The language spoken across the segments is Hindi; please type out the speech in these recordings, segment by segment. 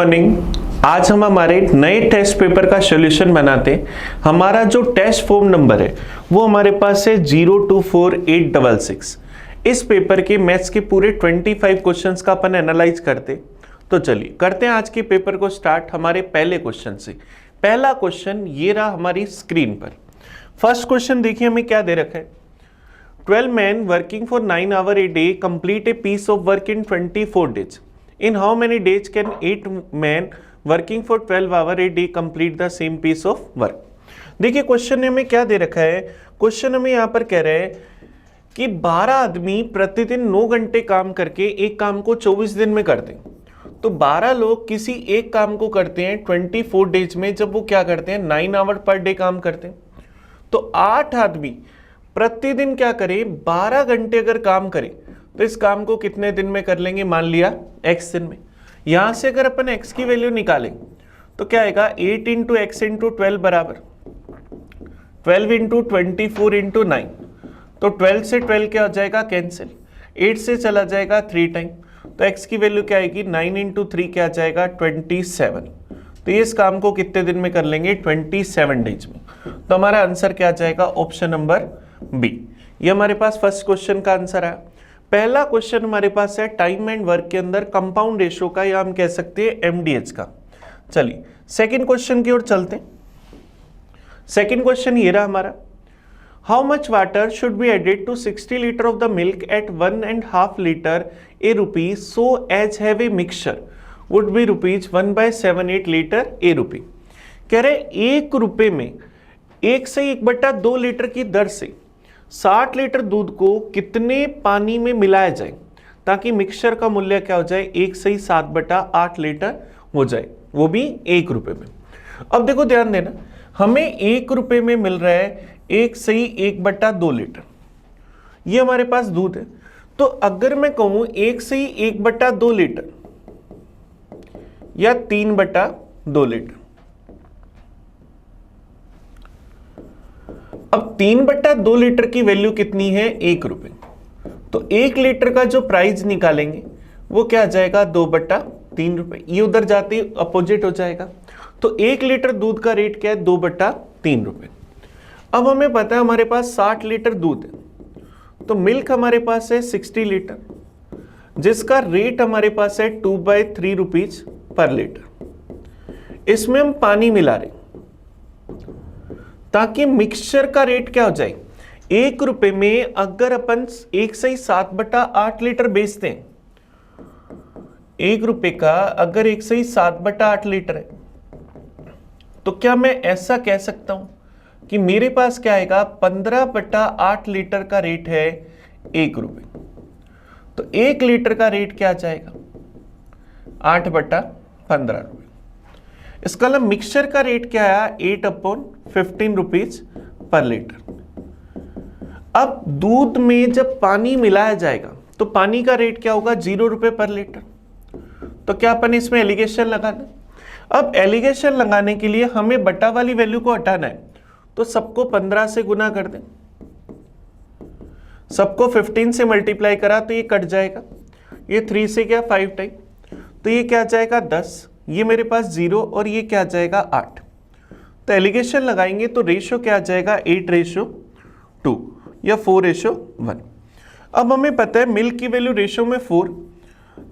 मॉर्निंग। आज हम हमारे नए टेस्ट पेपर का सॉल्यूशन बनाते हैं। हमारा जो टेस्ट फॉर्म नंबर है वो हमारे पास है 024866। इस पेपर के मैथ्स के पूरे 25 क्वेश्चंस का अपन एनालाइज करते। तो चलिए करते हैं आज के पेपर को स्टार्ट हमारे पहले क्वेश्चन से। पहला क्वेश्चन ये रहा हमारी स्क्रीन पर। फर्स्ट क्वेश्चन देखिए हमें क्या दे रखा है। 12 men working for 9 hours a day complete a piece of work in 24 days. In how many days can 8 men working for 12 hours a day complete the same piece of work? देखिए क्वेश्चन हमें क्या दे रखा है। क्वेश्चन हमें यहाँ पर कह रहा है कि 12 आदमी प्रतिदिन 9 घंटे काम करके एक काम को 24 दिन में करते हैं। तो 12 लोग किसी एक काम को करते हैं 24 डेज में, जब वो क्या करते हैं 9 आवर पर डे काम करते हैं। तो 8 आदमी प्रतिदिन क्या करें 12 घंटे अगर काम करें तो इस काम को कितने दिन में कर लेंगे, मान लिया x दिन में। यहां से अगर अपन x की वैल्यू निकालें तो क्या आएगा 8 इंटू एक्स इंटू 12 बराबर 12 इंटू 24 इंटू 9। तो 12 से 12 क्या हो जाएगा कैंसिल, 8 से चला जाएगा 3 टाइम। तो x की वैल्यू क्या आएगी 9 इंटू 3 क्या आ जाएगा 27। तो ये इस काम को कितने दिन में कर लेंगे 27 डेज में। तो हमारा आंसर क्या आ जाएगा ऑप्शन नंबर बी। ये हमारे पास फर्स्ट क्वेश्चन का आंसर है। पहला क्वेश्चन हमारे पास है टाइम एंड वर्क के अंदर कंपाउंड रेशो का, या हम कह सकते हैं एमडीएच का। चलिए सेकंड क्वेश्चन की ओर चलते हैं। सेकंड क्वेश्चन ये रहा हमारा। How much water should be added to 60 litre of the milk at 1.5 litre a rupee so as have a mixture would be ₹1/78 litre a rupee. कह रहे 1 रुपए में 1 से 1/2 लीटर की दर से 60 लीटर दूध को कितने पानी में मिलाया जाए ताकि मिक्सचर का मूल्य क्या हो जाए 1 से 7/8 लीटर हो जाए, वो भी 1 रुपए में। अब देखो ध्यान देना, हमें 1 रुपए में मिल रहा है 1 से 1/2 लीटर, ये हमारे पास दूध है। तो अगर मैं कहूं 1 से 1/2 लीटर या 3/2 लीटर, अब 3/2 लीटर की वैल्यू कितनी है 1 रुपए। तो 1 लीटर का जो प्राइस निकालेंगे वो क्या आ जाएगा 2/3 रुपए। ये उधर जाते ही अपोजिट हो जाएगा। तो 1 लीटर दूध का रेट क्या है 2/3 रुपए। अब हमें पता है हमारे पास 60 लीटर दूध है, तो मिल्क हमारे पास है 60 लीटर जिसका रेट हमारे पास है 2/3 रुपीज पर लीटर। इसमें हम पानी मिला रहे ताकि मिक्सचर का रेट क्या हो जाए 1 रुपए में। अगर अपन 1 से 7/8 लीटर बेचते हैं, 1 रुपए का अगर 1 से 7/8 लीटर है, तो क्या मैं ऐसा कह सकता हूं कि मेरे पास क्या आएगा 15/8 लीटर का रेट है 1 रुपए। तो 1 लीटर का रेट क्या आ जाएगा 8/15 रुपए। इसका मतलब मिक्सचर का रेट क्या आया 8/15 रुपीज पर लीटर। अब दूध में जब पानी मिलाया जाएगा तो पानी का रेट क्या होगा 0 रुपए पर लीटर। तो क्या अपन इसमें एलिगेशन लगाना। अब एलिगेशन लगाने के लिए हमें बटा वाली वैल्यू को हटाना है, तो सबको 15 से गुना कर दें, सबको 15 से मल्टीप्लाई करा तो ये कट जाएगा, ये 3 से क्या 5 टाइम, तो ये क्या जाएगा 10, ये मेरे पास 0 और ये क्या जाएगा 8। तो एलिगेशन लगाएंगे तो रेशो क्या आ जाएगा 8:2 या 4:1। अब हमें पता है मिल्क की वैल्यू रेशो में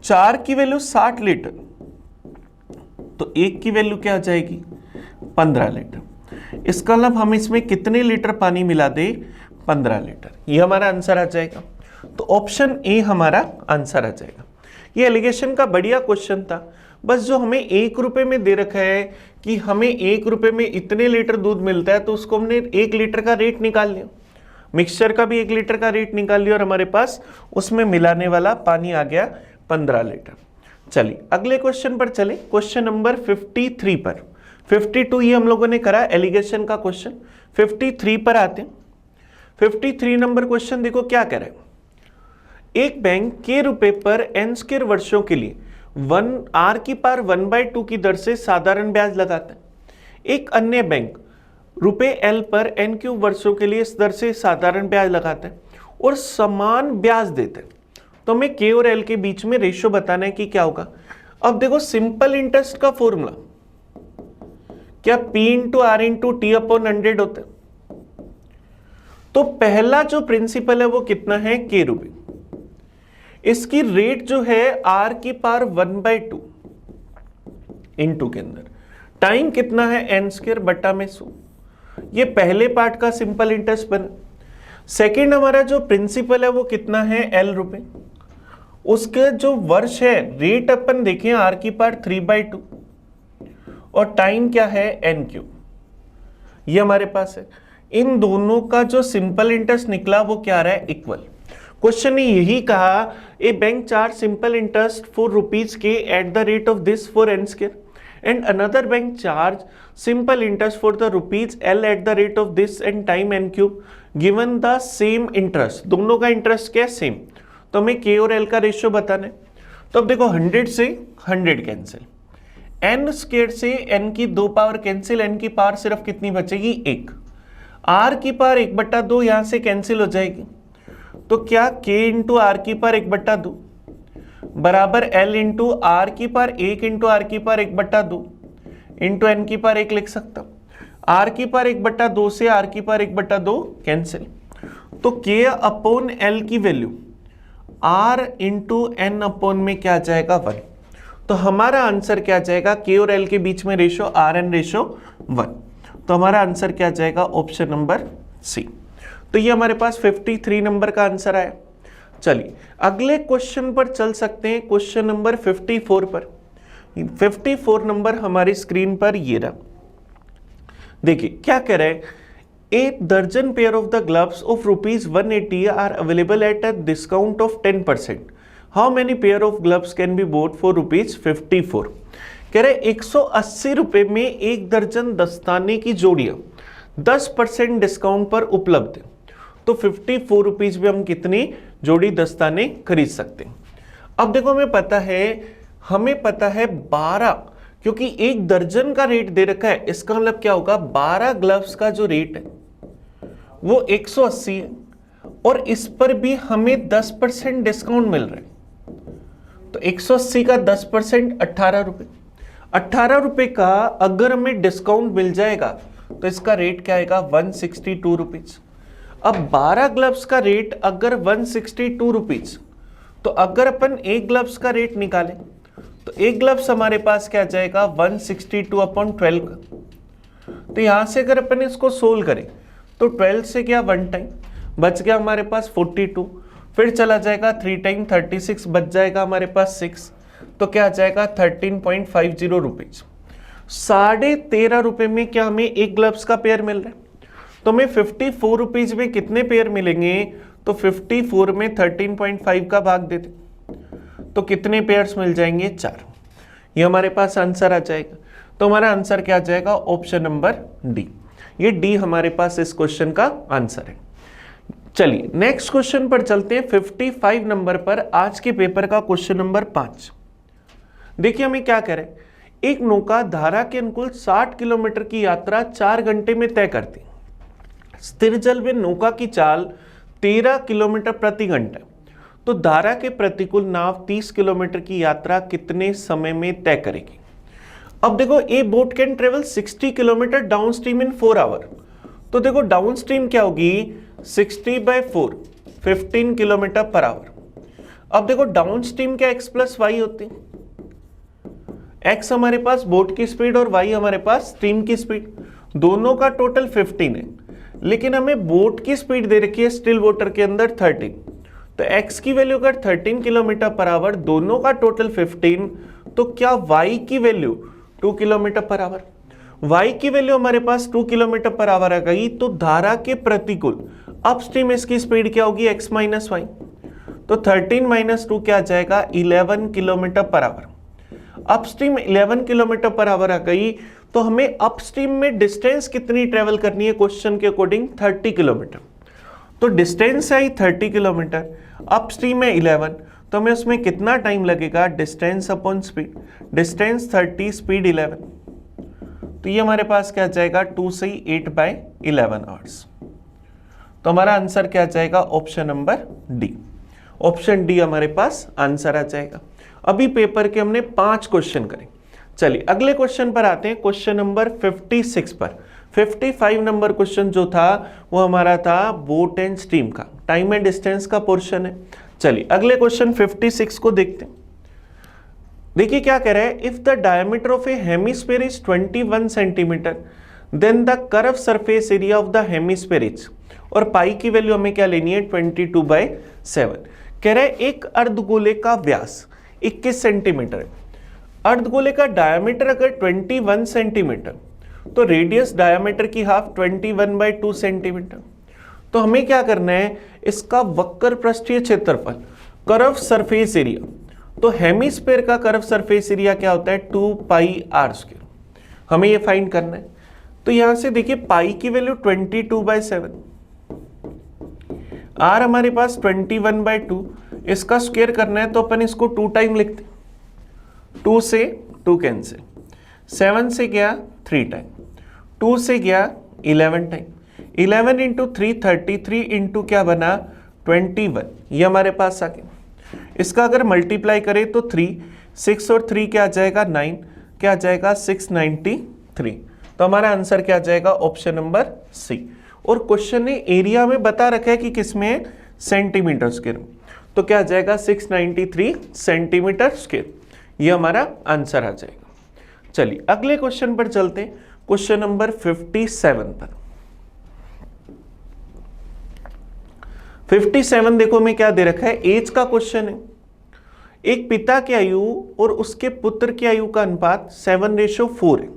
4 की वैल्यू 60 लीटर, तो 1 की वैल्यू क्या आ जाएगी 15 लीटर। इसका मतलब हम इसमें कितने लीटर पानी मिला दे 15 लीटर। ये हमारा आंसर आ जाएगा। तो ऑप्शन ए हमारा आंसर आ जाएगा। ये एलिगेशन का बढ़िया क्वेश्चन था। बस जो हमें 1 रुपए में दे रखा है कि हमें 1 रुपए में इतने लीटर दूध मिलता है, तो उसको हमने 1 लीटर का रेट निकाल लिया, मिक्सचर का भी 1 लीटर का रेट निकाल लिया और हमारे पास उसमें मिलाने वाला पानी आ गया 15 लीटर। चलिए अगले क्वेश्चन पर चले, क्वेश्चन नंबर 53 पर। 52 ये हम लोगों ने करा एलिगेशन का क्वेश्चन, 53 पर आते हैं। 53 नंबर क्वेश्चन देखो क्या कह रहा है। एक बैंक k रुपए पर n² वर्षों के लिए r⁴1/2 की दर से साधारण ब्याज लगाता है। एक अन्य बैंक ₹L पर n³ वर्षों के लिए इस दर से साधारण ब्याज लगाता है और समान ब्याज देता है। तो हमें k और l के बीच में रेशियो बताना है कि क्या होगा। अब देखो सिंपल इंटरेस्ट का फॉर्मूला क्या P into R into T upon 100 होता है। तो पहला जो प्रिंसिपल है वो कितना है, k रुपए। इसकी रेट जो है r की पावर 1/2 इंटू के अंदर टाइम कितना है n स्क्वायर बटा में 100। ये पहले पार्ट का सिंपल इंटरेस्ट बना। सेकेंड हमारा जो प्रिंसिपल है वो कितना है l रुपए। उसके जो वर्ष है रेट अपन देखें r की पावर 3/2 और टाइम क्या है n क्यूब, ये हमारे पास है। इन दोनों का जो सिंपल इंटरेस्ट निकला वो क्या रहा है, इक्वल। क्वेश्चन ने यही कहा a bank charge simple interest for rupees k at the rate of this for n square and another bank charge simple interest for the rupees l at the rate of this and time n cube given the same interest. दोनों का इंटरेस्ट क्या है, सेम। तो हमें k और l का रेशियो बताना है। तो अब देखो 100 से 100 कैंसिल, n स्क्वायर से n की 2 पावर कैंसिल, n की पावर सिर्फ कितनी बचेगी, 1। r की पावर 1/2 यहां से कैंसिल हो जाएगी। तो क्या k इंटू आर की पावर 1/2 बराबर l इंटू आर की पावर 1 इंटू आर की पावर 1/2 इंटू n की पावर 1 लिख सकता हूं। r की पावर 1/2 से r की पावर 1/2 कैंसिल। तो k अपॉन l की value r into n upon में क्या आ जाएगा, 1। तो हमारा आंसर क्या जाएगा, k और l के बीच में रेशो rn रेशो 1। तो हमारा आंसर क्या जाएगा, ऑप्शन नंबर सी। तो ये हमारे पास 53 नंबर का आंसर आया। चलिए अगले क्वेश्चन पर चल सकते हैं, क्वेश्चन नंबर 54 पर। 54 नंबर हमारी स्क्रीन पर ये रहा। देखिए क्या कह रहे हैं, 8 दर्जन pair of the gloves of ₹180 are available at a discount of 10%। How many pair of gloves can be bought for ₹54। कह रहे 180 रुपए में 1 दर्जन दस्ताने की जोड़ियां 10% डिस्काउंट पर उपलब्ध है। तो 54 रुपीज में हम कितनी जोड़ी दस्ताने खरीद सकते हैं। अब देखो हमें पता है 12, क्योंकि 1 दर्जन का रेट दे रखा है, इसका मतलब क्या होगा, 12 ग्लव्स का जो रेट है वो 180 है और इस पर भी हमें 10% डिस्काउंट मिल रहा है। तो 180 का 10% 18 रुपए। 18 रुपए का अगर हमें डिस्काउंट मिल जाएगा तो इसका रेट क्या आएगा, 162 रुपीज। अब 12 ग्लव्स का रेट अगर 162 रुपीज, तो अगर अपन 1 ग्लव्स का रेट निकालें तो 1 ग्लव्स हमारे पास क्या जाएगा, 162/12 का। तो यहां से अगर अपन इसको सोल्व करें तो 12 से क्या 1 टाइम बच गया हमारे पास 42, फिर चला जाएगा 3 टाइम 36 बच जाएगा हमारे पास 6। तो क्या आ जाएगा 13.50 रुपीज। 13.5 रुपए में क्या हमें 1 ग्लव्स का पेयर मिल रहा है। तो हमें 54 रुपीज में कितने पेयर मिलेंगे, तो 54 में 13.5 का भाग देते तो कितने पेयर्स मिल जाएंगे, 4। ये हमारे पास आंसर आ जाएगा। तो हमारा आंसर क्या आ जाएगा, ऑप्शन नंबर डी। ये डी हमारे पास इस क्वेश्चन का आंसर है। चलिए नेक्स्ट क्वेश्चन पर चलते हैं। 55 नंबर पर आज के पेपर का क्वेश्चन नंबर 5। देखिए हमें क्या कह रहे हैं, एक नौका धारा के अनुकूल 60 किलोमीटर की यात्रा 4 घंटे में तय करती। स्थिर जल में नौका की चाल 13 किलोमीटर प्रति घंटा, तो धारा के प्रतिकूल नाव 30 किलोमीटर की यात्रा कितने समय में तय करेगी। अब देखो a boat can travel 60 kilometre downstream in 4 hour. तो देखो डाउन स्ट्रीम क्या होगी, 60/4 15 किलोमीटर पर आवर। अब देखो डाउन स्ट्रीम क्या x प्लस वाई होती है, x हमारे पास बोट की स्पीड और y हमारे पास स्ट्रीम की स्पीड, दोनों का टोटल 15 है, लेकिन हमें बोट की स्पीड दे रखी है स्टिल वाटर के अंदर 13। तो x की वैल्यू अगर 13 किलोमीटर पर आवर, दोनों का टोटल 15, तो क्या y की value 2 kilometre per our. y की वैल्यू हमारे पास 2 किलोमीटर पर आवर आ गई, तो धारा के प्रतिकूल अपस्ट्रीम इसकी स्पीड क्या होगी, x माइनस वाई। तो 13 माइनस 2 क्या आ जाएगा, 11 kilometre per hour. Upstream 11 kilometre per hour आ गई, तो हमें अपस्ट्रीम में डिस्टेंस कितनी ट्रेवल करनी है, क्वेश्चन के अकॉर्डिंग 30 किलोमीटर। तो डिस्टेंस है 30 किलोमीटर, अपस्ट्रीम है 11, तो हमें उसमें कितना टाइम लगेगा, distance upon speed, distance 30 speed 11। तो ये हमारे पास क्या जाएगा, 2 से 8/11 आवर्स। तो हमारा आंसर क्या जाएगा, option number D. Option D हमारे पास आंसर आ जाएगा। अभी पेपर के हमने 5 क्वेश्चन करे। चलिए अगले क्वेश्चन पर आते हैं, क्वेश्चन नंबर 56 पर। 55 नंबर क्वेश्चन जो था वो हमारा था बोट एंड स्ट्रीम का, टाइम एंड डिस्टेंस का पोर्शन है। चलिए अगले क्वेश्चन 56 को देखते हैं। देखिए क्या कह रहा है, if the diameter of a hemisphere is 21 centimetre then the curve surface area of the hemisphere is, और पाई की वैल्यू हमें क्या लेनी है 22/7। कह रहा है एक अर्धगोले का व्यास 21 सेंटीमीटर है, अर्धगोले का डायमीटर अगर 21 सेंटीमीटर तो रेडियस डायमीटर की हाफ 21/2 सेंटीमीटर। तो हमें क्या करना है, इसका वक्र पृष्ठीय क्षेत्रफल कर्व सरफेस एरिया, तो हेमिस्फीयर का कर्व सरफेस एरिया क्या होता है 2πr², हमें ये फाइंड करना है। तो यहां से देखिए पाई की वैल्यू 22/7, आर हमारे पास 21/2, इसका स्क्वायर करना है तो अपन इसको 2 टाइम लिखते, 2 से 2 कैंसिल, 7 से गया 3 टाइम, 2 से गया 11 टाइम, 11 इंटू 3 33 इंटू क्या बना 21, ये हमारे पास आ गया। इसका अगर मल्टीप्लाई करें तो 3, 6 और 3 क्या आ जाएगा 9, क्या आ जाएगा 693। तो हमारा आंसर क्या आ जाएगा ऑप्शन नंबर सी। और क्वेश्चन ने एरिया में बता रखा है कि किसमें सेंटीमीटर स्क्वायर, तो क्या आ जाएगा 693 सेंटीमीटर स्क्वायर, ये हमारा आंसर आ जाएगा। चलिए अगले क्वेश्चन पर चलते हैं, क्वेश्चन नंबर 57 पर। 57 देखो में क्या दे रखा है, एज का क्वेश्चन है। एक पिता की आयु और उसके पुत्र की आयु का अनुपात 7:4 है।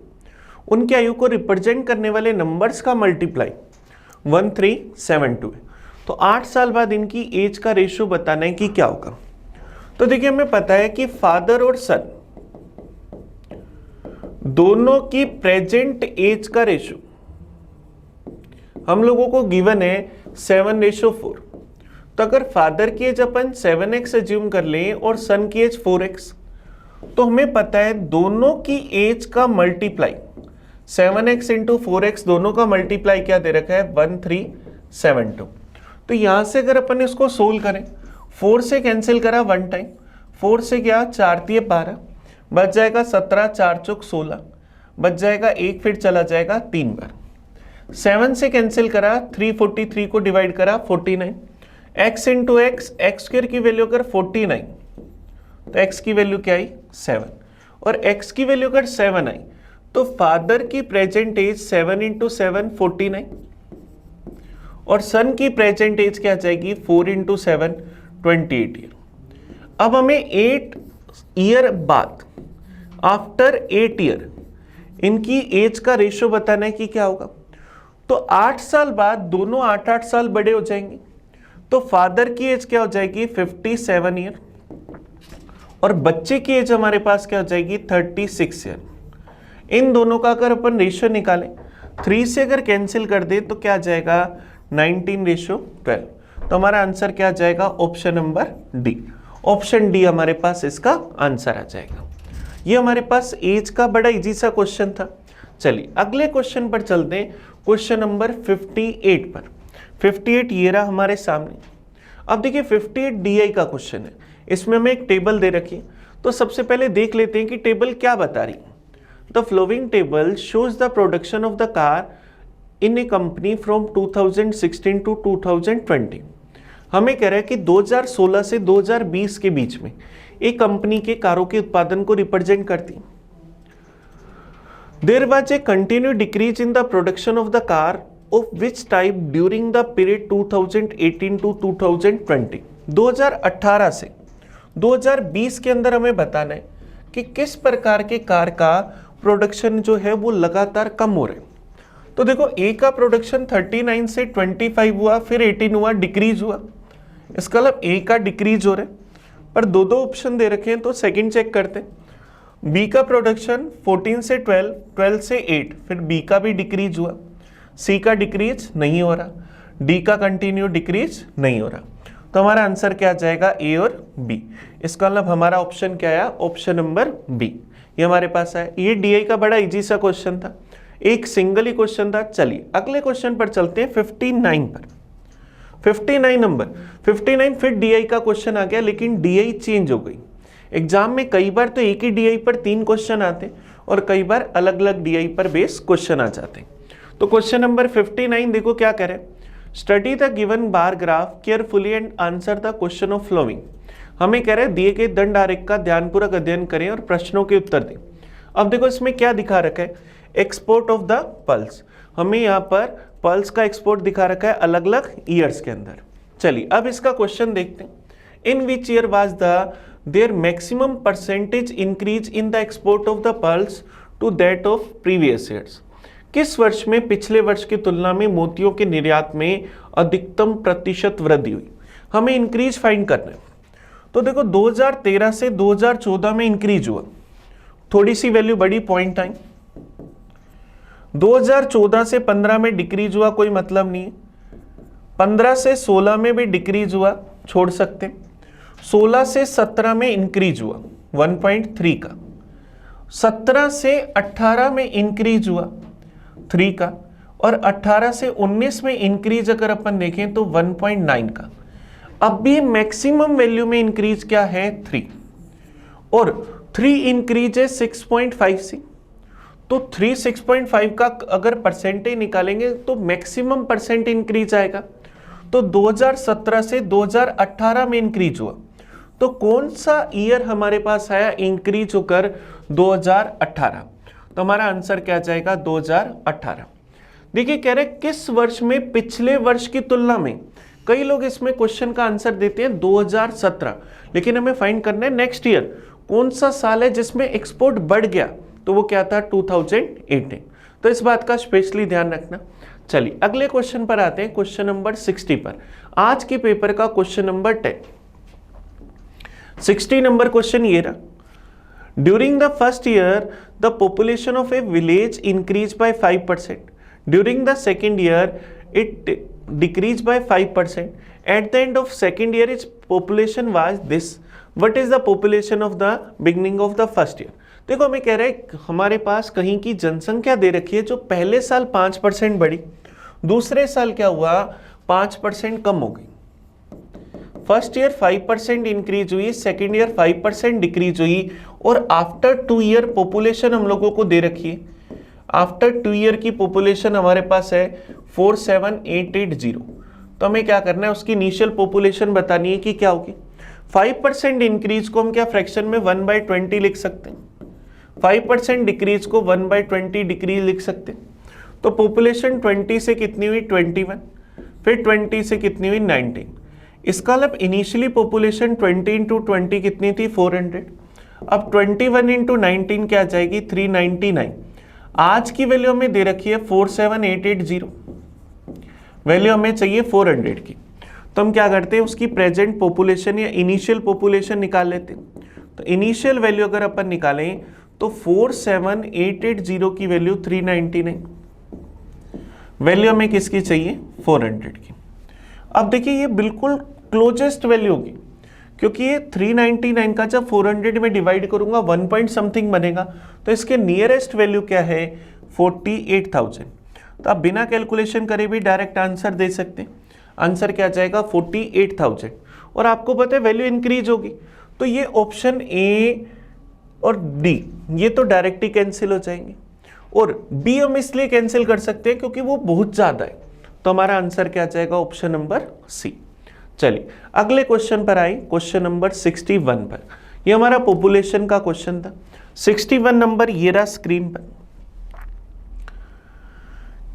उनकी आयु को रिप्रेजेंट करने वाले नंबर्स का मल्टीप्लाई 1372 है। तो 8 साल बाद इनकी एज का रेशियो बताना है कि क्या होगा। तो देखिए हमें पता है कि फादर और सन दोनों की प्रेजेंट एज का रेशियो हम लोगों को गिवन है 7:4। तो अगर फादर की एज अपन 7x एज्यूम कर लें और सन की एज 4x, तो हमें पता है दोनों की एज का मल्टीप्लाई 7x इंटू 4x, दोनों का मल्टीप्लाई क्या दे रखा है 1372। तो यहां से अगर अपन इसको सोल्व करें, 4 से कैंसिल करा 1 टाइम, 4 से क्या 4 × 12, बच जाएगा 17, 4 × 16, बच जाएगा 1, फिर चला जाएगा 3 बार। 7 से कैंसिल करा, 343 को डिवाइड करा 49, x into x, x square की वैल्यू अगर 49 तो x की वैल्यू क्या आई 7, और x की वैल्यू अगर 7 आई तो फादर की प्रेजेंट एज 7 इंटू 7 49, और सन की प्रेजेंट एज क्या जाएगी 4 इंटू 7 28 ईयर। अब हमें 8 ईयर बाद, आफ्टर 8 ईयर इनकी एज का रेशियो बताना है कि क्या होगा। तो 8 साल बाद दोनों 8-8 साल बड़े हो जाएंगे, तो फादर की एज क्या हो जाएगी 57 ईयर, और बच्चे की एज हमारे पास क्या हो जाएगी 36 ईयर। इन दोनों का अगर अपन रेशियो निकालें, 3 से अगर कैंसिल कर दे तो क्या आ जाएगा 19:12। तो हमारा आंसर क्या आ जाएगा option number D. Option D हमारे पास इसका आंसर आ जाएगा। ये हमारे पास एज का बड़ा इजी सा क्वेश्चन था। चलिए अगले क्वेश्चन पर चलते हैं, क्वेश्चन नंबर 58 पर। 58 ये रहा हमारे सामने। अब देखिए 58 डीआई का क्वेश्चन है, इसमें हमें एक टेबल दे रखी है। तो सबसे पहले देख लेते हैं कि टेबल क्या बता रही है। The following table shows the production of the car in a company from 2016 to 2020। हमें कह रहा है कि 2016 से 2020 के बीच में एक कंपनी के कारों के उत्पादन को रिप्रेजेंट करती है। There was a continue decrease in the production of the car of which type during the period 2018 to 2020। 2018 से 2020 के अंदर हमें बताना है कि किस प्रकार के कार का प्रोडक्शन जो है वो लगातार कम हो रहा है। तो देखो ए का प्रोडक्शन 39 से 25 हुआ, फिर 18 हुआ, डिक्रीज हुआ। इसका मतलब ए का डिक्रीज हो रहा है, पर दो ऑप्शन दे रखे हैं तो सेकंड चेक करते हैं। बी का प्रोडक्शन 14 से 12, 12 से 8, फिर बी का भी डिक्रीज हुआ, सी का डिक्रीज नहीं हो रहा, डी का कंटिन्यू डिक्रीज नहीं हो रहा। तो हमारा आंसर क्या आ जाएगा ए और बी। इसका मतलब हमारा ऑप्शन क्या आया ऑप्शन नंबर बी, ये हमारे पास आया। ये डीआई का बड़ा इजी सा क्वेश्चन था, एक सिंगल ही क्वेश्चन था। चलिए अगले क्वेश्चन पर चलते हैं 59 पर। 59 नंबर 59 फिर डीआई का क्वेश्चन आ गया, लेकिन डीआई चेंज हो गई। एग्जाम में कई बार तो एक ही डीआई पर 3 क्वेश्चन आते और कई बार अलग अलग डीआई पर बेस क्वेश्चन आ जाते हैं। तो क्वेश्चन नंबर 59 देखो क्या करें, study the given bar graph carefully and answer the question of following. हमें कह रहे हैं दिए गए दंड आरेख का ध्यानपूर्वक अध्ययन करें और प्रश्नों के उत्तर दें। अब देखो इसमें क्या दिखा रखा है, एक्सपोर्ट ऑफ द पल्स। हमें यहाँ पर पल्स का एक्सपोर्ट दिखा रखा है अलग अलग ईयर्स के अंदर। चलिए अब इसका क्वेश्चन देखते हैं, in which year was the there maximum percentage increase in the export of the pulse to that of previous years. किस वर्ष में पिछले वर्ष की तुलना में मोतियों के निर्यात में अधिकतम प्रतिशत वृद्धि हुई। हमें इंक्रीज फाइंड करना है। तो देखो 2013 से 2014 में इंक्रीज हुआ, थोड़ी सी वैल्यू बड़ी पॉइंट आई। 2014 से 15 में डिक्रीज हुआ, कोई मतलब नहीं है। 15 से 16 में भी डिक्रीज हुआ, छोड़ सकते हैं। 16 से 17 में इंक्रीज हुआ 1.3 का। 17 से 18 में इंक्रीज हुआ 3 का, और 18 से 19 में इंक्रीज अगर अपन देखें तो 1.9 का। अब भी मैक्सिमम वैल्यू में इंक्रीज क्या है 3, और 3 इंक्रीज है 6.5 से। तो 3 6.5 का अगर परसेंटेज निकालेंगे तो मैक्सिमम परसेंट इंक्रीज आएगा। तो 2017 से 2018 में इंक्रीज हुआ। तो कौन सा ईयर हमारे पास आया इंक्रीज होकर 2018। तो हमारा आंसर क्या जाएगा 2018। देखिए कह रहे किस वर्ष में पिछले वर्ष की तुलना में। कई लोग इसमें क्वेश्चन का आंसर देते हैं 2017, लेकिन हमें फाइंड करना है नेक्स्ट ईयर कौन सा साल है जिसमें एक्सपोर्ट बढ़ गया। तो वो क्या था 2018। तो इस बात का स्पेशली ध्यान रखना। चलिए अगले क्वेश्चन पर आते हैं, क्वेश्चन नंबर 60 पर। आज के पेपर का क्वेश्चन नंबर 10। 60 नंबर क्वेश्चन ये रहा, during the first year the population of A village increase by 5%, during the second year it decrease by 5%, at the end of second year its population was this, what is the population of the beginning of the first year. देखो हमें कह रहे हैं हमारे पास कहीं की जनसंख्या दे रखी है जो पहले साल 5% बढ़ी, दूसरे साल क्या हुआ 5% कम हो गई। फर्स्ट ईयर 5% इंक्रीज हुई, सेकेंड ईयर 5% डिक्रीज हुई, और आफ्टर 2 ईयर पॉपुलेशन हम लोगों को दे रखी है। आफ्टर 2 ईयर की पॉपुलेशन हमारे पास है 47880। तो हमें क्या करना है, उसकी इनिशियल पॉपुलेशन बतानी है कि क्या होगी। 5% इंक्रीज को हम क्या फ्रैक्शन में 1/20 लिख सकते हैं, 5% डिक्रीज को 1/20 डिक्रीज लिख सकते हैं। तो पॉपुलेशन 20 से कितनी हुई 21, फिर 20 से कितनी हुई 19। इसका मतलब इनिशियली पॉपुलेशन 20 इंटू 20 कितनी थी 400। अब 21 इंटू 19 क्या आ जाएगी 399। आज की वैल्यू हमें दे रखी है 47880, वैल्यू हमें चाहिए 400 की। तो हम क्या करते हैं उसकी प्रेजेंट पॉपुलेशन या इनिशियल पॉपुलेशन निकाल लेते हैं। तो इनिशियल वैल्यू अगर अपन निकालें तो 47880 की वैल्यू 399, वैल्यू हमें किसकी चाहिए 400 की। अब देखिए ये बिल्कुल क्लोजेस्ट वैल्यू होगी, क्योंकि ये 399 का जब 400 में डिवाइड करूंगा 1 पॉइंट समथिंग बनेगा, तो इसके नियरेस्ट वैल्यू क्या है 48,000। तो आप बिना कैलकुलेशन करे भी डायरेक्ट आंसर दे सकते हैं। आंसर क्या जाएगा 48,000, और आपको पता है वैल्यू इंक्रीज होगी। तो ये ऑप्शन ए और डी ये तो डायरेक्ट ही कैंसिल हो जाएंगे, और बी हम इसलिए कैंसिल कर सकते हैं क्योंकि वो बहुत ज्यादा है। तो हमारा आंसर क्या जाएगा ऑप्शन नंबर सी। चलिए अगले क्वेश्चन पर आए, क्वेश्चन नंबर 61 पर। ये हमारा पॉपुलेशन का क्वेश्चन था। 61 नंबर ये रहा स्क्रीन पर।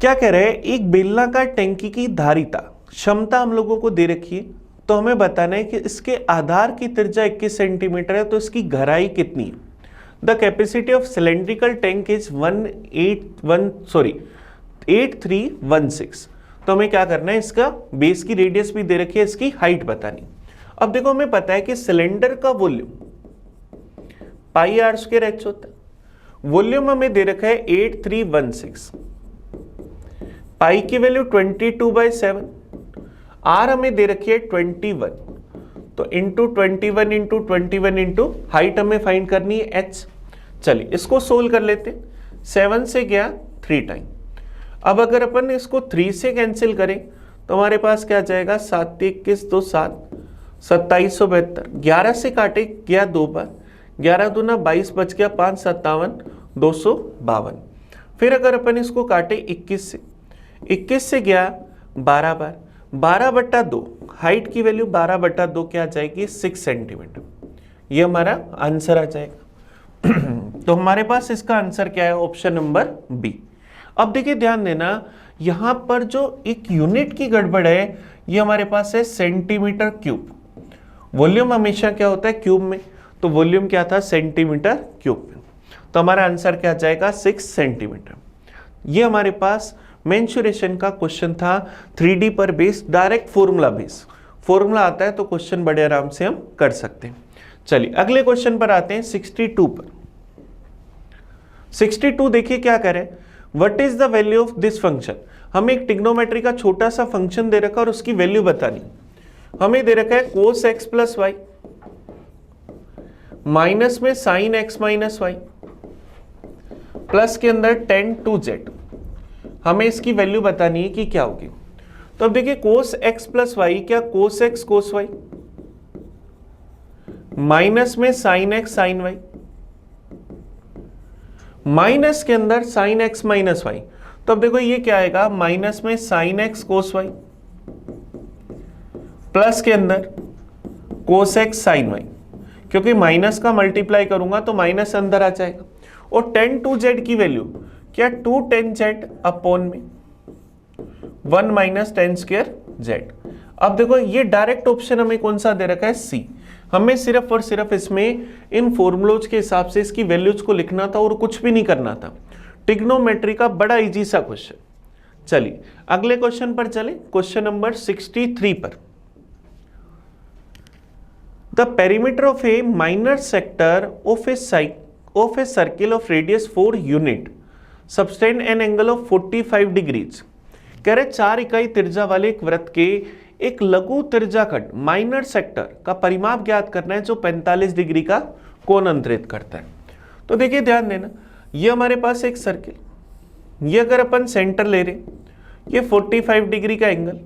क्या कह रहे हैं, एक बेलनाकार टैंकी की धारिता क्षमता हम लोगों को दे रखी है। तो हमें बताना है कि इसके आधार की त्रिज्या 21 सेंटीमीटर है, तो इसकी गहराई कितनी है। The capacity of cylindrical tank is 8316। तो हमें क्या करना है, इसका बेस की रेडियस भी दे रखी है, इसकी हाइट बतानी। अब देखो हमें पता है कि सिलेंडर का volume pi R square H होता है। वॉल्यूम हमें दे रखा है 8316, पाई की वैल्यू 22/7, आर हमें दे रखी है 21, तो इंटू 21 इंटू 21 इंटू हाइट हमें फाइंड करनी है एच। चलिए इसको सोल्व कर लेते हैं। 7 से गया 3 टाइम। अब अगर अपन इसको 3 से कैंसिल करें तो हमारे पास क्या जाएगा 7 21 2 7 2772। 11 से काटे गया 2 बार, 11 दूना 22 बच गया, 5 57 252। फिर अगर अपन इसको काटे 21 से, 21 से गया 12 बार, 12/2 हाइट की वैल्यू 12/2 क्या आ जाएगी 6 सेंटीमीटर। ये हमारा आंसर आ जाएगा। तो हमारे पास इसका आंसर क्या है, ऑप्शन नंबर बी। अब देखिए ध्यान देना, यहां पर जो एक यूनिट की गड़बड़ है, ये हमारे पास है सेंटीमीटर क्यूब। वॉल्यूम हमेशा क्या होता है क्यूब में, तो वॉल्यूम क्या था सेंटीमीटर क्यूब में। तो हमारा आंसर क्या जाएगा 6 सेंटीमीटर। ये हमारे पास मेंसुरेशन का क्वेश्चन था 3D पर based, direct formula based. Formula आता है तो क्वेश्चन बड़े आराम से हम कर सकते हैं। चलिए अगले क्वेश्चन पर आते हैं 62 पर। 62 देखिए क्या करें, what is the value of this function. हमें एक ट्रिग्नोमेट्री का छोटा सा फंक्शन दे रखा और उसकी वैल्यू बतानी। हमें दे रखा है cos x plus Y, minus में sin x minus Y, plus के अंदर tan 2z। हमें इसकी वैल्यू बतानी है कि क्या होगी। तो अब देखिए cos x प्लस वाई, क्या cos x cos y, minus में sin x sin y, minus के अंदर sin x माइनस वाई। तो अब देखो ये क्या आएगा, माइनस में sin x cos y, plus के अंदर cos x sin y। क्योंकि माइनस का मल्टीप्लाई करूंगा तो माइनस अंदर आ जाएगा। और tan 2z की वैल्यू क्या 2 tan z अपॉन में 1 माइनस tan स्क्वायर z। अब देखो ये डायरेक्ट ऑप्शन हमें कौन सा दे रखा है सी। हमें सिर्फ और सिर्फ इसमें इन फॉर्मूलोज के हिसाब से इसकी वैल्यूज को लिखना था और कुछ भी नहीं करना था। ट्रिग्नोमेट्री का बड़ा इजी सा क्वेश्चन। चलिए अगले क्वेश्चन पर चले, क्वेश्चन नंबर 63 पर। The perimeter of A minor sector of a circle of radius 4 unit subtend an angle of 45 degrees. कह रहे 4 इकाई त्रिज्या वाले एक वृत्त के एक लघु त्रिज्याखंड माइनर सेक्टर का परिमाप ज्ञात करना है जो 45 डिग्री का कोण अंतरित करता है। तो देखिए ध्यान देना, ये हमारे पास एक सर्किल, ये अगर अपन सेंटर ले रहे, ये 45 डिग्री का एंगल,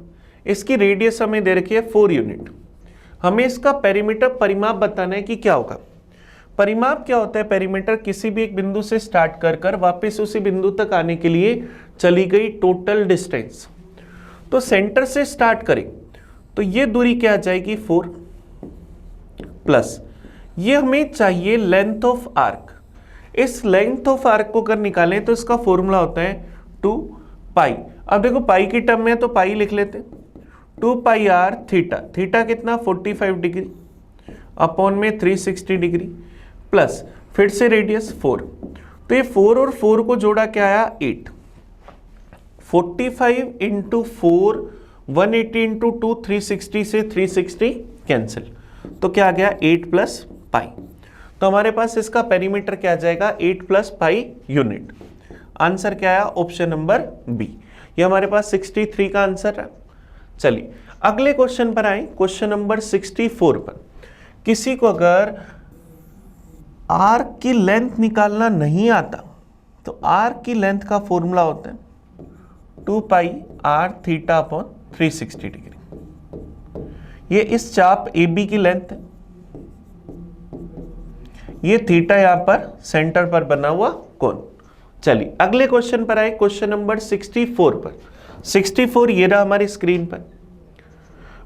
इसकी रेडियस हमें दे रखी है 4 यूनिट। हमें इसका पेरीमीटर परिमाप बताना है कि क्या होगा। परिमाप क्या होता है, पेरीमीटर किसी भी एक बिंदु से स्टार्ट कर वापस उसी बिंदु तक आने के लिए चली गई टोटल डिस्टेंस। तो सेंटर से स्टार्ट करें तो ये दूरी क्या आ जाएगी 4 प्लस ये हमें चाहिए लेंथ ऑफ आर्क। इस लेंथ ऑफ आर्क को अगर निकालें तो इसका फॉर्मूला होता है 2 पाई। अब देखो पाई की टर्म में तो पाई लिख लेते हैं, 2 पाई आर थीटा। थीटा कितना 45 डिग्री अपॉन में 360 डिग्री प्लस फिर से रेडियस 4। तो ये 4 और 4 को जोड़ा क्या आया 8। 45 इंटू 4 180 इंटू 2 360 से 360 कैंसिल, तो क्या आ गया 8 प्लस पाई। तो हमारे पास इसका पेरीमीटर क्या आ जाएगा 8 प्लस पाई यूनिट। आंसर क्या आया ऑप्शन नंबर बी। ये हमारे पास 63 का आंसर है। चलिए अगले क्वेश्चन पर आए, क्वेश्चन नंबर 64 पर। किसी को अगर आर्क की लेंथ निकालना नहीं आता तो आर्क की लेंथ का फॉर्मूला होता है 2 पाई आर थीटा अपॉन 360 डिग्री। ये इस चाप AB की लेंथ है, ये थीटा यहां पर सेंटर पर बना हुआ कोण। चलिए अगले क्वेश्चन पर आए, क्वेश्चन नंबर 64 पर। 64 ये रहा हमारी स्क्रीन पर।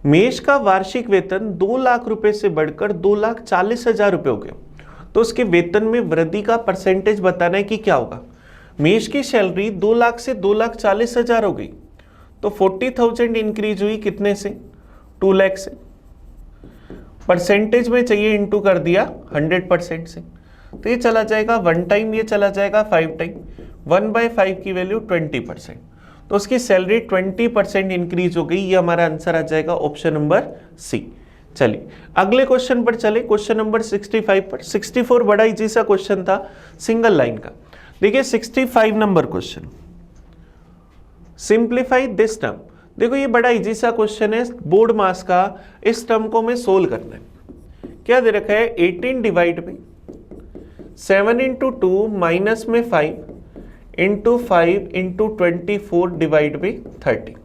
मेष का वार्षिक वेतन 2 लाख रुपए से बढ़कर 2,40,000 रुपए हो गया, तो उसके वेतन में वृद्धि का परसेंटेज बताना है कि क्या होगा। मेष की सैलरी 2 लाख से 2,40,000 हो गई, तो 40,000 इंक्रीज हुई कितने से 2 लाख से। परसेंटेज में चाहिए इंटू कर दिया 100% से, तो ये चला जाएगा 1 टाइम, ये चला जाएगा 5 टाइम। 1/5 की वैल्यू 20%, तो उसकी सैलरी 20% इंक्रीज हो गई। ये हमारा आंसर आ जाएगा ऑप्शन नंबर सी। चलिए अगले क्वेश्चन पर चले, क्वेश्चन नंबर 65 पर। 64 बड़ा इजी सा क्वेश्चन था सिंगल लाइन का। देखिए 65 number question, simplify this term. देखो ये बड़ा इजी सा क्वेश्चन है बोर्ड मास का, इस टर्म को हमें सोल्व करना है। क्या दे रखा है 18 डिवाइड बाई 7 इंटू 2 माइनस में 5 इंटू 5 इंटू 24 डिवाइड बाई 30।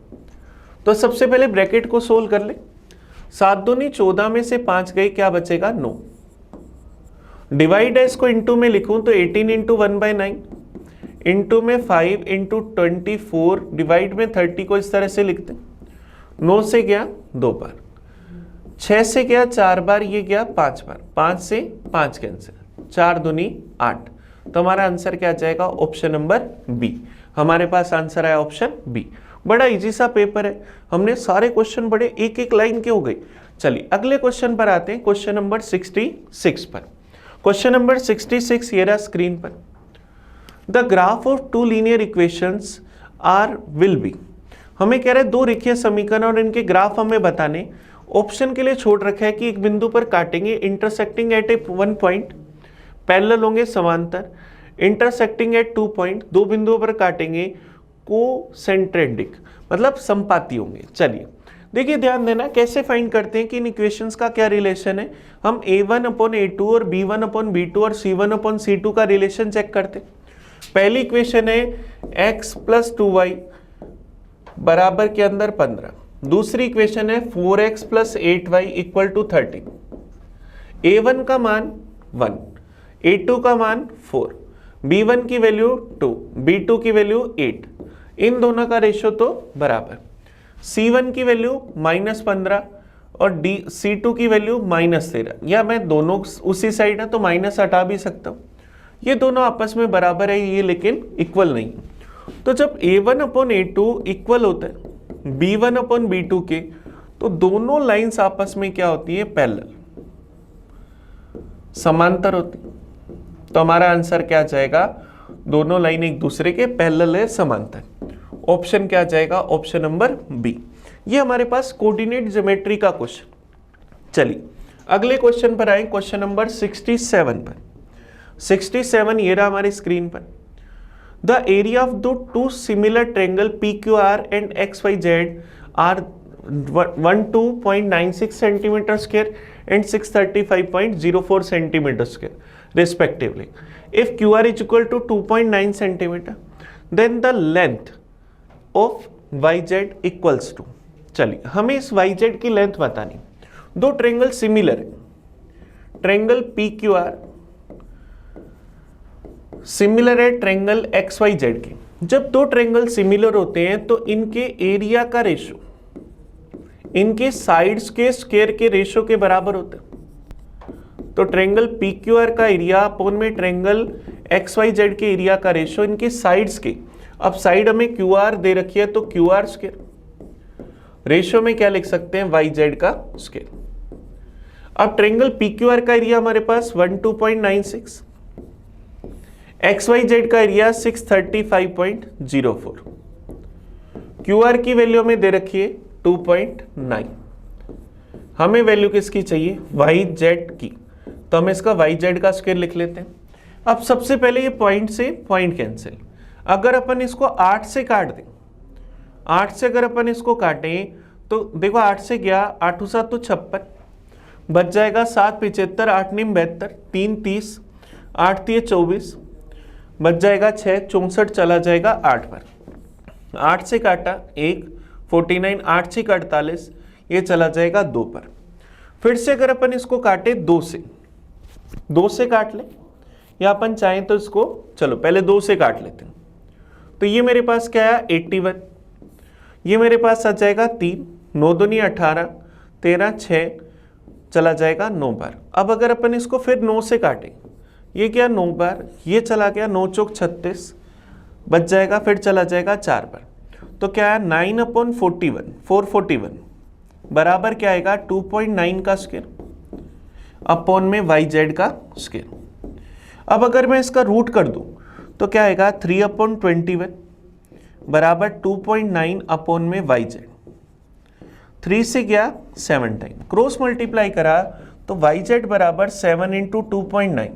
तो सबसे पहले ब्रैकेट को सोल्व कर ले। 7 दूनी 14 में से 5 गए, क्या बचेगा 9। डिवाइड है इसको इंटू में लिखूं तो 18 इंटू 1/9 इंटू में 5 इंटू 24 डिवाइड में 30 को इस तरह से लिखते हैं। 9 से गया 2 बार, 6 से गया 4 बार, ये गया 5 बार, 5 से 5 कैंसिल, 4 दूनी 8। तो हमारा आंसर क्या जाएगा? Option number B. हमारे पास आंसर आया ऑप्शन बी। बड़ा इजी सा पेपर है, हमने सारे क्वेश्चन बड़े एक एक लाइन के हो गए। चलिए अगले क्वेश्चन पर आते हैं, क्वेश्चन नंबर 66 पर। क्वेश्चन नंबर 66 ये रहा स्क्रीन पर। The graph of two linear equations are will be. हमें कह रहे हैं दो रेखीय समीकरण और इनके ग्राफ हमें बताने। ऑप्शन के लिए छोड़ रखा है कि एक बिंदु पर काटेंगे intersecting at A 1 point, parallel होंगे समांतर, इंटरसेक्टिंग एट 2 पॉइंट, दो बिंदुओं पर काटेंगे कोसेंट्रेडिक, मतलब संपाती होंगे। चलिए देखिए ध्यान देना कैसे फाइंड करते हैं कि इन इक्वेशंस का क्या रिलेशन है। हम a1/a2 और b1/b2 और c1/c2 का रिलेशन चेक करते हैं। पहली इक्वेशन है x + 2y बराबर के अंदर 15। दूसरी इक्वेशन है 4x + 8y = 13। a1 का मान 1, a2 का मान 4, b1 की वैल्यू 2, b2 की वैल्यू 8। इन दोनों का रेशो तो बराबर। c1 की वैल्यू -15 और c2 की वैल्यू -13, या मैं दोनों उसी साइड है तो माइनस हटा भी सकता हूँ। ये दोनों आपस में बराबर है, ये लेकिन इक्वल नहीं। तो जब a1/a2 इक्वल होता है b1/b2 के, तो दोनों लाइंस आपस में क्या होती है? पैरेलल, समांतर होती। तो हमारा आंसर क्या जाएगा? दोनों लाइन एक दूसरे के पैरेलल है, समांतर। ऑप्शन क्या जाएगा? Option number B. ये हमारे पास कोऑर्डिनेट ज्योमेट्री का क्वेश्चन। चलिए अगले क्वेश्चन पर आए, क्वेश्चन नंबर 67 पर। 67 ये रहा हमारी स्क्रीन पर। The area of the two similar triangle PQR and XYZ are 12.96 centimetre square and 635.04 centimetre square respectively. If QR is equal to 2.9 centimetre, then the length of YZ equals to। चलिए हमें इस YZ की लेंथ बतानी। दो ट्रायंगल सिमिलर है, ट्रायंगल PQR सिमिलर है ट्रायंगल XYZ के। जब दो ट्रायंगल सिमिलर होते हैं तो इनके एरिया का रेशो इनके साइड्स के स्क्वायर के रेशो के बराबर होता है। तो ट्रायंगल PQR का एरिया अपोन में ट्रायंगल XYZ के एरिया का रेशो इनके साइड्स के। अब साइड हमें QR दे रखी है तो QR स्क्वायर, रेशो में क्या लिख सकते हैं? YZ का स्क्वायर। अब ट्रायंगल PQR का एरिया हमारे पास 12.96, XYZ का एरिया 635.04, QR की वैल्यू हमें दे रखी है 2.9। हमें वैल्यू किसकी चाहिए? YZ की। तो हम इसका YZ का स्क्वायर लिख लेते हैं। अब सबसे पहले ये पॉइंट से पॉइंट कैंसिल। अगर अपन इसको 8 से काट दें, 8 से अगर अपन इसको काटें तो देखो 8 से गया, 8 7 तो 56, बच जाएगा 7 75, 8 9 72, 3 30, 8 3 24, बच जाएगा 6 64, चला जाएगा 8 पर। 8 से काटा 1 49, 8 6 48, ये चला जाएगा 2 पर। फिर से अगर अपन इसको काटे 2 से काट ले, या अपन चाहें तो इसको चलो पहले 2 से काट लेते हैं। तो ये मेरे पास क्या है? 81। ये मेरे पास आ जाएगा 3, 9 दूनी 18, 13 6, चला जाएगा 9 बार। अब अगर अपन इसको फिर 9 से काटें, ये क्या 9 बार, ये चला गया 9 चौक 36, बच जाएगा, फिर चला जाएगा 4 बार। तो क्या है? 9/41 441 बराबर क्या आएगा? 2.9 का स्क्वायर अपॉन में YZ का स्क्वायर। अब अगर मैं इसका रूट कर दूं तो क्या आएगा? 3/21 बराबर 2.9 अपॉन में YZ। 3 से गया 7 टाइम, क्रॉस मल्टीप्लाई करा तो YZ बराबर 7 × 2.9।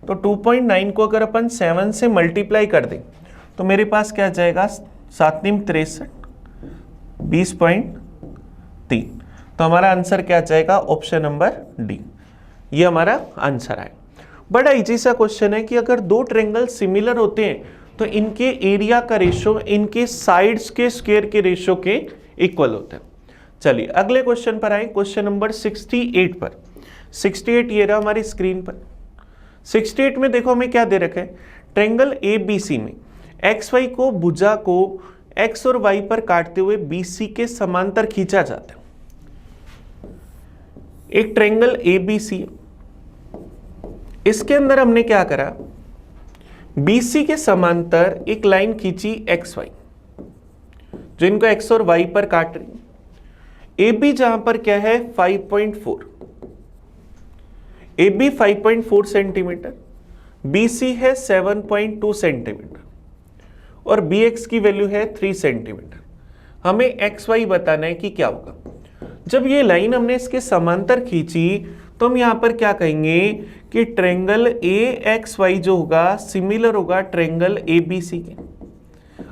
तो 2.9 को अगर अपन 7 से मल्टीप्लाई कर दें तो मेरे पास क्या जाएगा? 7 9 63, 20.3। तो हमारा आंसर क्या जाएगा? Option number D. ये हमारा आंसर है। बड़ा इजी सा क्वेश्चन है कि अगर दो ट्रायंगल सिमिलर होते हैं तो इनके एरिया का रेशो इनके साइड्स के स्क्वायर के रेशो के इक्वल होता है। चलिए अगले क्वेश्चन पर आए, क्वेश्चन नंबर 68 पर। 68 ये रहा हमारी स्क्रीन पर। 68 में देखो हमें क्या दे रखा है, ट्रायंगल ABC में XY को भुजा को X और Y पर काटते हुए BC के समांतर खींचा जाता है। एक ट्रायंगल ABC है, इसके अंदर हमने क्या करा, BC के समांतर एक लाइन खींची XY जो इनको X और Y पर काट रही है। AB जहां पर क्या है 5.4, AB 5.4 सेंटीमीटर, BC है 7.2 सेंटीमीटर और BX की वैल्यू है 3 सेंटीमीटर। हमें XY बताना है कि क्या होगा। जब ये लाइन हमने इसके समांतर खींची तो हम यहां पर क्या कहेंगे कि ट्रायंगल AXY जो होगा सिमिलर होगा ट्रायंगल ABC के।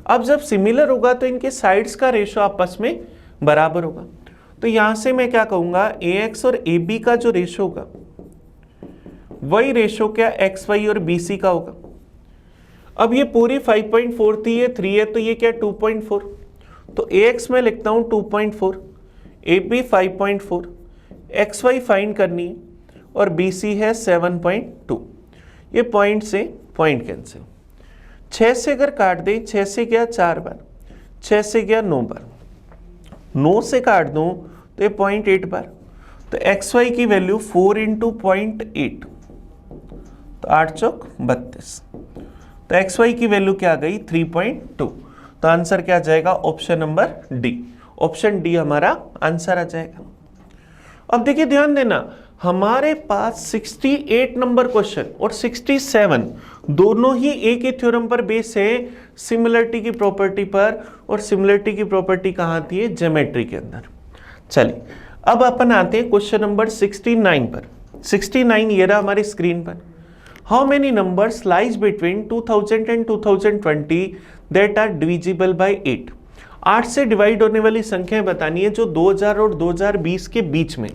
अब जब सिमिलर होगा तो इनके साइड्स का रेशो आपस में बराबर होगा। तो यहां से मैं क्या कहूंगा, AX और AB का जो रेशो होगा वही रेशो क्या XY और BC का होगा। अब ये पूरी 5.4 थी, ये 3 है, तो ये क्या 2.4, तो AX में लिखता हूं 2.4, AB 5.4, XY फाइंड करनी है और BC है 7.2। ये पॉइंट से पॉइंट कैंसिल, 6 से अगर काट दें, 6 से गया 4 बार, 6 से गया 9 बार, 9 से काट दूं तो ये 0.8 बार, तो XY की वैल्यू 4 इंटू 0.8 तो 8 चौक 32, तो XY की वैल्यू क्या आ गई 3.2। तो आंसर क्या आ जाएगा, option number D, option D हमारा आंसर आ जाएगा। अब देखिए ध्यान देना, हमारे पास 68 नंबर क्वेश्चन और 67 दोनों ही एक ही थ्योरम पर बेस है, सिमिलरिटी की प्रॉपर्टी पर, और सिमिलरिटी की प्रॉपर्टी कहाँ आती है, ज्योमेट्री के अंदर। चलिए अब अपन आते हैं क्वेश्चन नंबर 69 पर। 69 ये रहा हमारी स्क्रीन पर। How many numbers lies between 2000 and 2020 that are divisible by 8। 8 से डिवाइड होने वाली संख्याएं बतानी है जो 2000 और 2020 के बीच में।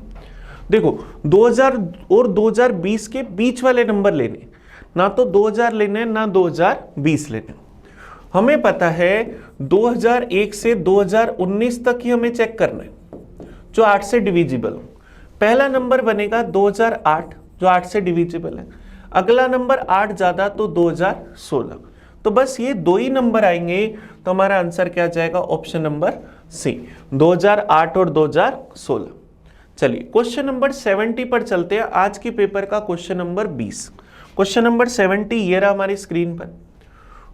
देखो 2000 और 2020 के बीच वाले नंबर लेने, ना तो 2000 लेने ना 2020 लेने। हमें पता है 2001 से 2019 तक ही हमें चेक करना है जो 8 से डिविजिबल हो। पहला नंबर बनेगा 2008 जो 8 से डिविजिबल है, अगला नंबर 8 ज्यादा तो 2016। तो बस ये दो ही नंबर आएंगे, तो हमारा आंसर क्या जाएगा, ऑप्शन नंबर सी, 2008 और 2016। चलिए क्वेश्चन नंबर 70 पर चलते हैं, आज के पेपर का क्वेश्चन नंबर 20। क्वेश्चन नंबर 70 ये रहा हमारी स्क्रीन पर।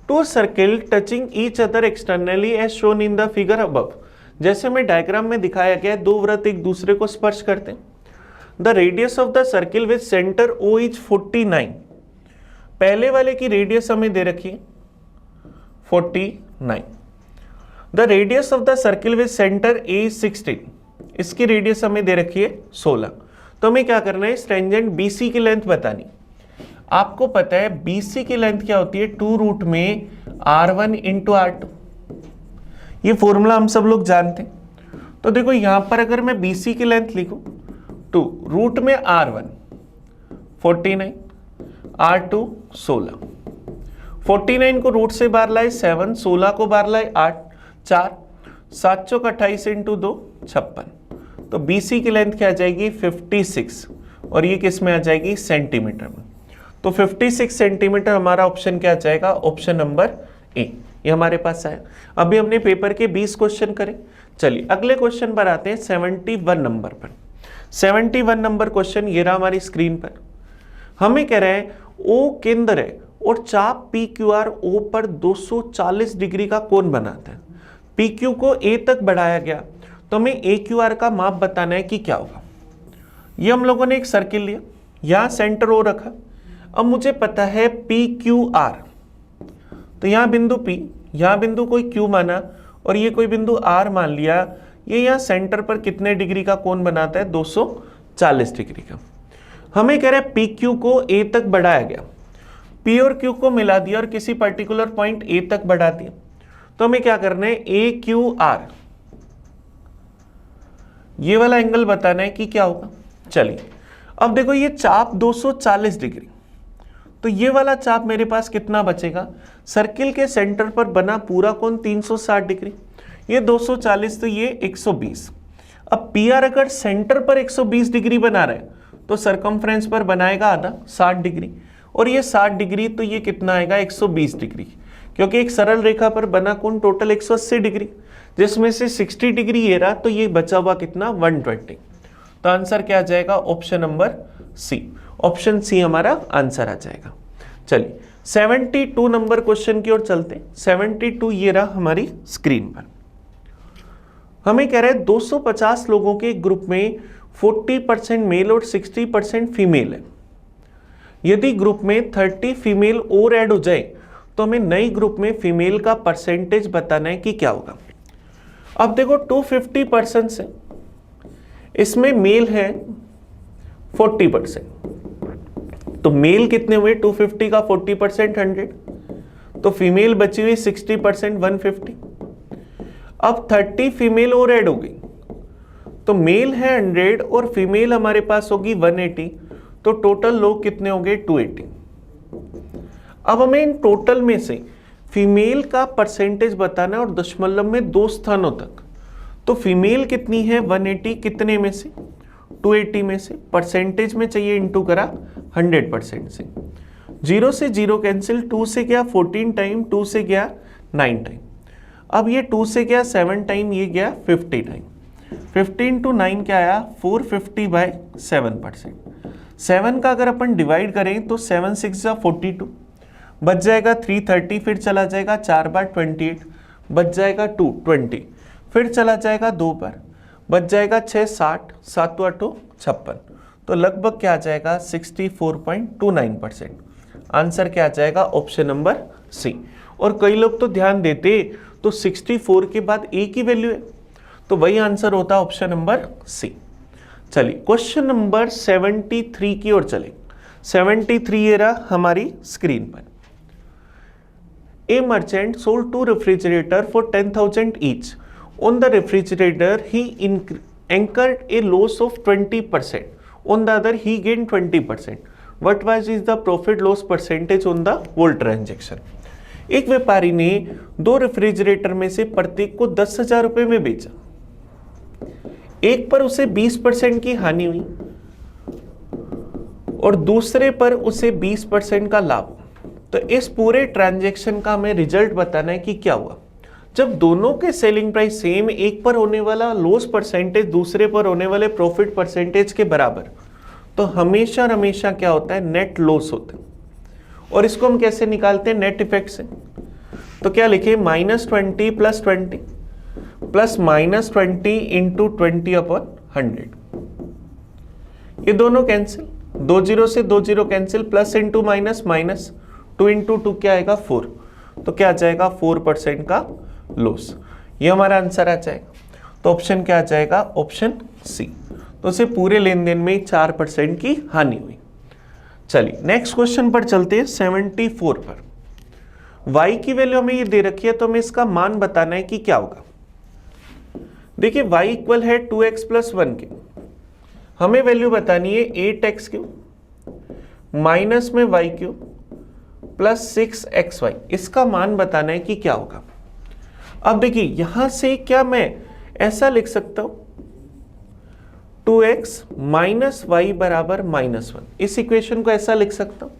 Two circle touching each other externally as shown in the figure above. जैसे हमें डायग्राम में दिखाया गया है, दो वृत्त एक दूसरे को स्पर्श करते हैं। The radius of the circle with centre O is 49। पहले वाले की रेडियस हमें दे रखी है 49। The radius of the circle with centre A is 16। इसकी रेडियस हमें दे रखी है 16। तो हमें क्या करना है, टेंजेंट BC की लेंथ बतानी। आपको पता है BC की लेंथ क्या होती है, 2 रूट में R1 इंटू R2। ये फॉर्मूला हम सब लोग जानते हैं। तो देखो यहां पर अगर मैं BC की लेंथ लिखूं 2 रूट में R1 49, R2 16। 49 को रूट से बाहर लाए 7, 16 को बाहर लाए 8, 4, 7 चौक 28 इंटू 2 56। तो BC की लेंथ क्या आ जाएगी 56, और ये किस में आ जाएगी, सेंटीमीटर में। तो 56 सेंटीमीटर हमारा ऑप्शन क्या आ जाएगा, ऑप्शन नंबर ए, ये हमारे पास आया। अभी हमने पेपर के 20 क्वेश्चन करे। चलिए अगले क्वेश्चन पर आते हैं 71 नंबर पर। 71 नंबर क्वेश्चन ये रहा हमारी स्क्रीन पर। हमें कह रहे हैं O केंद्र है और चाप PQR O पर 240 डिग्री का कोण बनाता है। PQ को A तक बढ़ाया गया, तो हमें AQR का माप बताना है कि क्या होगा। ये हम लोगों ने एक सर्किल लिया, यहां सेंटर O रखा। अब मुझे पता है PQR, तो यहां बिंदु P, यहां बिंदु कोई Q माना और ये कोई बिंदु R मान लिया। ये यहां सेंटर पर कितने डिग्री का कोण बनाता है, 240 डिग्री का। हमें कह रहा है PQ को A तक बढ़ाया गया, P और Q को मिला दिया और किसी पर्टिकुलर पॉइंट A तक बढ़ा दिया। तो हमें क्या करना है, AQR ये वाला एंगल बताना है कि क्या होगा। चलिए अब देखो ये चाप 240 डिग्री, तो ये वाला चाप मेरे पास कितना बचेगा, सर्किल के सेंटर पर बना पूरा कोण 360 डिग्री, ये 240 तो ये 120। अब PR अगर सेंटर पर 120 डिग्री बना रहा है तो सरकमफ्रेंस पर बनाएगा आधा 60 डिग्री, और ये 60 डिग्री, तो ये कितना आएगा 120 डिग्री, क्योंकि एक सरल रेखा पर बना कोण टोटल 180 डिग्री, जिसमें से 60 डिग्री ये रहा, तो ये बचा हुआ कितना 120। तो आंसर क्या आ जाएगा, option number C. Option C हमारा आंसर आ जाएगा। चलिए 72 नंबर क्वेश्चन की ओर चलते हैं। 72 ये रहा हमारी स्क्रीन पर। हमें कह रहा है 250 लोगों के ग्रुप में 40% मेल और 60% फीमेल है। यदि ग्रुप में 30 फीमेल और ऐड हो जाए तो हमें नई ग्रुप में फीमेल का परसेंटेज बताना है कि क्या होगा। अब देखो 250% है, इसमें मेल है 40%, तो मेल कितने हुए 250 का 40% 100, तो फीमेल बची हुई 60% 150। अब 30 फीमेल और ऐड हो गई, तो मेल है 100 और फीमेल हमारे पास होगी 180, तो टोटल लोग कितने हो गए 280। अब हमें इन टोटल में से फीमेल का परसेंटेज बताना है और दशमलव में 2 स्थानों तक। तो फीमेल कितनी है 180, कितने में से 280 में से, परसेंटेज में चाहिए इंटू करा 100% से। 0 से 0 कैंसिल, 2 से गया 14 टाइम, 2 से गया 9 टाइम। अब ये 2 से गया 7 टाइम, ये गया 50 टाइम। 15 to 9 क्या आया 450/7%। 7 का अगर अपन डिवाइड करें तो 7 6 42, बच जाएगा 330, फिर चला जाएगा 4 बार 28, बच जाएगा 2 20, फिर चला जाएगा 2 बार, बच जाएगा 6 60, 7 8 56, तो लगभग क्या आ जाएगा 64.29%। आंसर क्या आ जाएगा ऑप्शन नंबर सी। और कई लोग तो ध्यान देते तो 64 के बाद ए की वैल्यू है, तो वही आंसर होता है ऑप्शन नंबर सी। चलिए क्वेश्चन नंबर 73 की ओर चले। 73 ये रहा हमारी स्क्रीन पर। A merchant sold 2 refrigerators for 10,000 each. On the refrigerator, he incurred a loss of 20%. On the other, he gained 20%. What was the profit loss percentage on the whole transaction? एक व्यापारी ने 2 रेफ्रिजरेटर में से प्रत्येक को 10,000 रुपए में बेचा। एक पर उसे 20% की हानि हुई और दूसरे पर उसे 20% का लाभ। तो इस पूरे ट्रांजैक्शन का हमें रिजल्ट बताना है कि क्या हुआ। जब दोनों के सेलिंग प्राइस सेम, एक पर होने वाला लॉस परसेंटेज दूसरे पर होने वाले प्रॉफिट परसेंटेज के बराबर, तो हमेशा हमेशा क्या होता है नेट लॉस होता है। और इसको हम कैसे निकालते हैं नेट इफेक्ट से। तो क्या लिखे -20 + 20 प्लस -20 इंटू 20/100। ये दोनों कैंसिल, 2 0 से 2 0 cancel, plus into minus minus, 2 into 2 क्या आएगा 4, तो क्या आ जाएगा 4% का लॉस। ये हमारा आंसर आ जाएगा। तो ऑप्शन क्या आ जाएगा ऑप्शन सी। तो उसे पूरे लेन देन में 4% की हानि हुई। चलिए नेक्स्ट क्वेश्चन पर चलते हैं 74 पर। y की वैल्यू हमें ये दे रखी है, तो हमें इसका मान बताना है कि क्या होगा। देखिए y इक्वल है 2x + 1 के, हमें वैल्यू बतानी है 8x³ माइनस में y³ प्लस 6xy, इसका मान बताना है कि क्या होगा। अब देखिए यहां से क्या मैं ऐसा लिख सकता हूं 2x - y = -1, इस इक्वेशन को ऐसा लिख सकता हूं।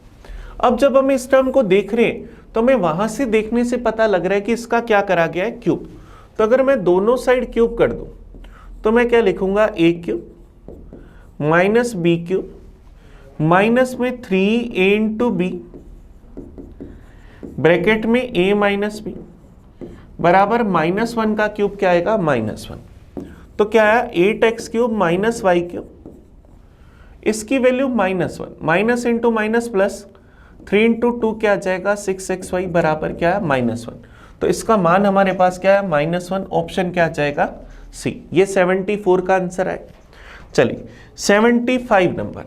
अब जब हम इस टर्म को देख रहे हैं तो हमें वहां से देखने से पता लग रहा है कि इसका क्या करा गया है क्यूब। तो अगर मैं दोनों साइड क्यूब कर दूं तो मैं क्या लिखूंगा a³ माइनस b³ माइनस में 3a × b ब्रैकेट में a - b बराबर -1 का क्यूब क्या आएगा -1। तो क्या आया 8x³ - y³, इसकी value -1, minus into minus plus, 3 × 2 क्या आ जाएगा 6xy बराबर क्या है -1। तो इसका मान हमारे पास क्या है -1। ऑप्शन क्या आ जाएगा सी। ये 74 का आंसर है। चलिए 75 नंबर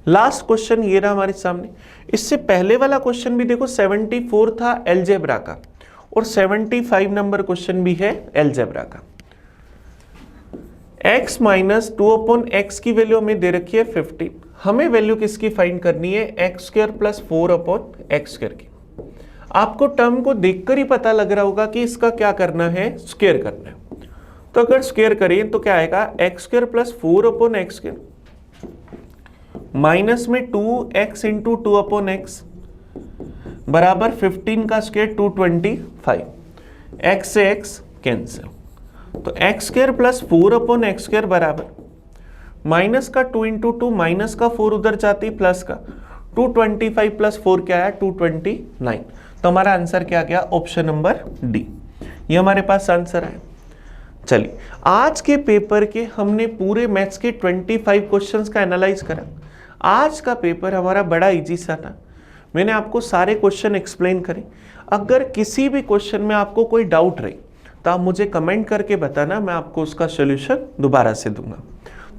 लास्ट क्वेश्चन ये रहा हमारे सामने। इससे पहले वाला क्वेश्चन भी देखो 74 था अलजेब्रा का, और 75 नंबर क्वेश्चन भी है अलजेब्रा का। x - 2/x की वैल्यू हमें दे रखी है 15। हमें वैल्यू किसकी फाइंड करनी है x² + 4/x² की। आपको टर्म को देखकर ही पता लग रहा होगा कि इसका क्या करना है स्क्वायर करना है। तो अगर स्क्वायर करें तो क्या आएगा x² + 4/x² माइनस में 2x × 2/x बराबर 15 का स्क्वायर 225, x से x कैंसिल, तो एक्स स्क्वायर प्लस 4/x² बराबर माइनस का 2 इंटू 2 माइनस का 4 उधर जाती प्लस का 225 प्लस 4 क्या आया 229। तो हमारा आंसर क्या गया ऑप्शन नंबर डी, ये हमारे पास आंसर है। चलिए आज के पेपर के हमने पूरे मैथ्स के 25 क्वेश्चंस का एनालाइज करा। आज का पेपर हमारा बड़ा इजी सा था, मैंने आपको सारे क्वेश्चन एक्सप्लेन करे। अगर किसी भी क्वेश्चन में आपको कोई डाउट रही तो आप मुझे कमेंट करके बताना, मैं आपको उसका सॉल्यूशन दोबारा से दूंगा।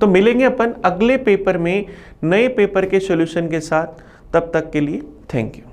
तो मिलेंगे अपन अगले पेपर में नए पेपर के सॉल्यूशन के साथ, तब तक के लिए थैंक यू।